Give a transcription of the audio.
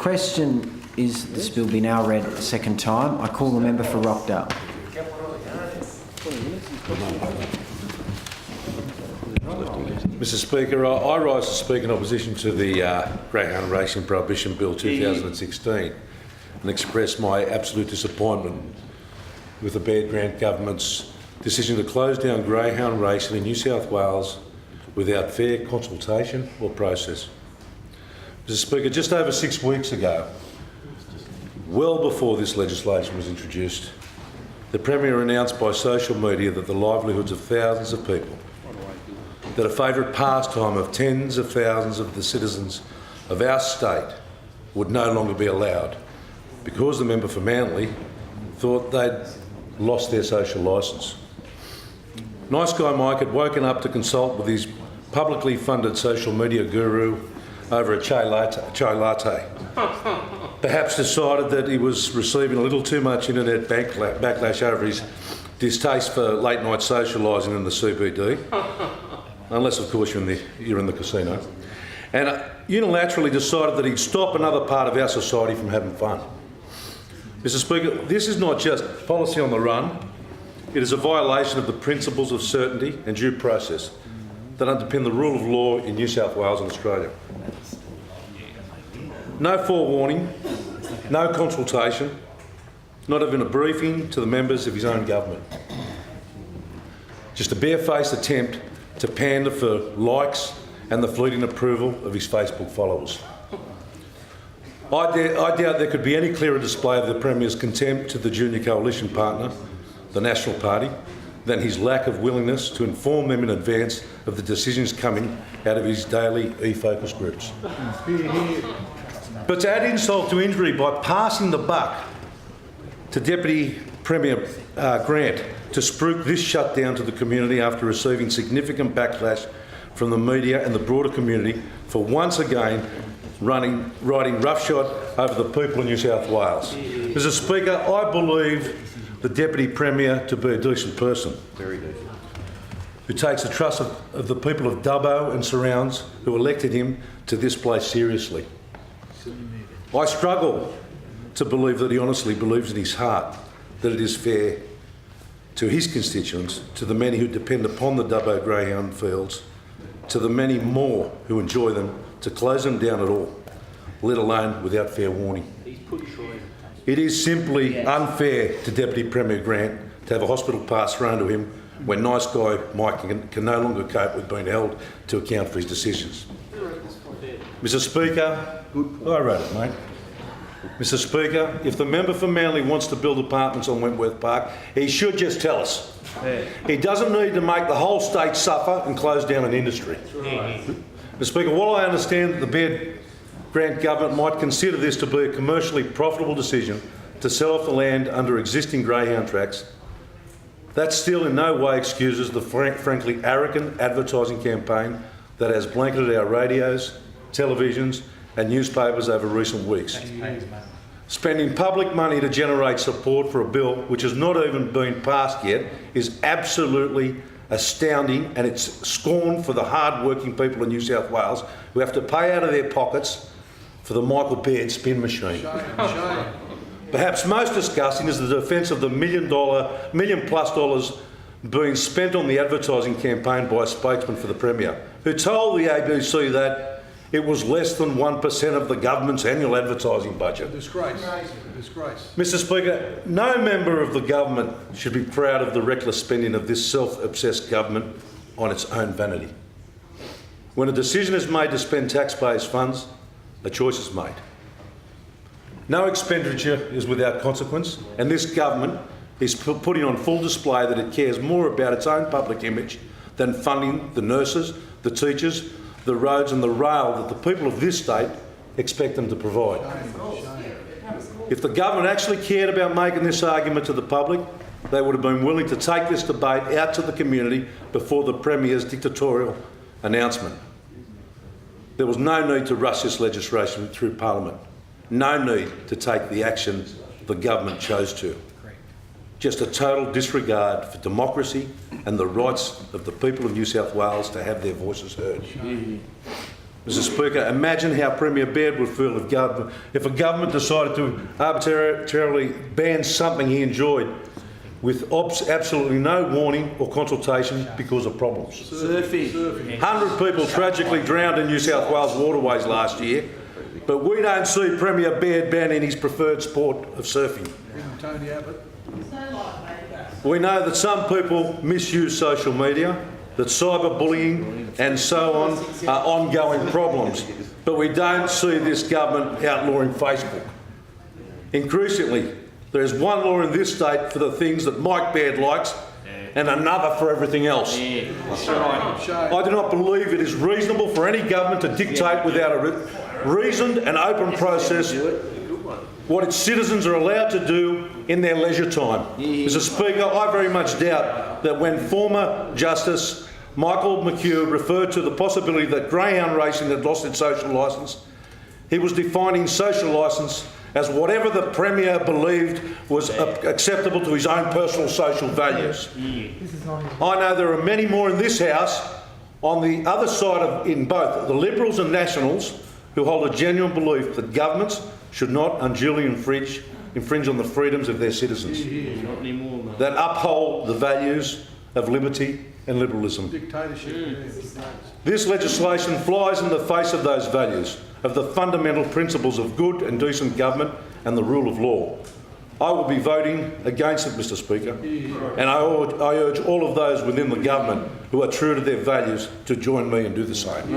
question is this bill be now read a second time. I call the member for Rockdale. Mr Speaker, I rise to speak in opposition to the Greyhound Racing Prohibition Bill 2016 and express my absolute disappointment with the Baird Grant Government's decision to close down Greyhound racing in New South Wales without fair consultation or process. Mr Speaker, just over 6 weeks ago, well before this legislation was introduced, the Premier announced by social media that the livelihoods of thousands of people, that a favourite pastime of tens of thousands of the citizens of our state would no longer be allowed because the member for Manly thought they'd lost their social licence. Nice Guy Mike had woken up to consult with his publicly funded social media guru over a chai latte. Perhaps decided that he was receiving a little too much internet backlash over his distaste for late night socialising in the CBD. Unless, of course, you're in the casino, and unilaterally decided that he'd stop another part of our society from having fun. Mr Speaker, this is not just policy on the run, it is a violation of the principles of certainty and due process that underpin the rule of law in New South Wales and Australia. No forewarning, no consultation, not even a briefing to the members of his own government. Just a barefaced attempt to pander for likes and the fleeting approval of his Facebook followers. I doubt there could be any clearer display of the Premier's contempt to the junior coalition partner, the National Party, than his lack of willingness to inform them in advance of the decisions coming out of his daily e-focus groups. But to add insult to injury by passing the buck to Deputy Premier Grant to spruik this shutdown to the community after receiving significant backlash from the media and the broader community for once again riding roughshod over the people of New South Wales. Mr Speaker, I believe the Deputy Premier to be a decent person, who takes the trust of the people of Dubbo and surrounds who elected him to this place seriously. I struggle to believe that he honestly believes in his heart that it is fair to his constituents, to the many who depend upon the Dubbo Greyhound fields, to the many more who enjoy them, to close them down at all, let alone without fair warning. It is simply unfair to Deputy Premier Grant to have a hospital pass thrown to him when Nice Guy Mike can no longer cope with being held to account for his decisions. Mr Speaker, I wrote it, mate. Mr Speaker, if the member for Manly wants to build apartments on Wentworth Park, he should just tell us. He doesn't need to make the whole state suffer and close down an industry. Mr Speaker, while I understand that the Baird Grant Government might consider this to be a commercially profitable decision to sell off the land under existing Greyhound tracks, that still in no way excuses the frankly arrogant advertising campaign that has blanketed our radios, televisions and newspapers over recent weeks. Spending public money to generate support for a bill which has not even been passed yet is absolutely astounding, and it's scorn for the hard-working people in New South Wales who have to pay out of their pockets for the Michael Baird spin machine. Shame. Perhaps most disgusting is the defence of the million plus dollars being spent on the advertising campaign by a spokesman for the Premier, who told the ABC that it was less than 1% of the government's annual advertising budget. Disgrace. Disgrace. Mr Speaker, no member of the government should be proud of the reckless spending of this self-obsessed government on its own vanity. When a decision is made to spend taxpayers' funds, a choice is made. No expenditure is without consequence, and this government is putting on full display that it cares more about its own public image than funding the nurses, the teachers, the roads and the rail that the people of this state expect them to provide. If the government actually cared about making this argument to the public, they would have been willing to take this debate out to the community before the Premier's dictatorial announcement. There was no need to rush this legislation through Parliament. No need to take the action the government chose to. Just a total disregard for democracy and the rights of the people of New South Wales to have their voices heard. Mr Speaker, imagine how Premier Baird would feel if a government decided to arbitrarily ban something he enjoyed with absolutely no warning or consultation because of problems. Surfing. 100 people tragically drowned in New South Wales waterways last year, but we don't see Premier Baird banning his preferred sport of surfing. Tony Abbott. We know that some people misuse social media, that cyberbullying and so on are ongoing problems, but we don't see this government outlawing Facebook. Increasingly, there is one law in this state for the things that Mike Baird likes and another for everything else. I do not believe it is reasonable for any government to dictate without a reasoned and open process what its citizens are allowed to do in their leisure time. Mr Speaker, I very much doubt that when former Justice Michael McHugh referred to the possibility that Greyhound racing had lost its social licence, he was defining social licence as whatever the Premier believed was acceptable to his own personal social values. I know there are many more in this House on the other side in both the Liberals and Nationals who hold a genuine belief that governments should not unduly infringe on the freedoms of their citizens, that uphold the values of liberty and liberalism. Dictatorship. This legislation flies in the face of those values, of the fundamental principles of good and decent government and the rule of law. I will be voting against it, Mr Speaker, and I urge all of those within the government who are true to their values to join me and do the same.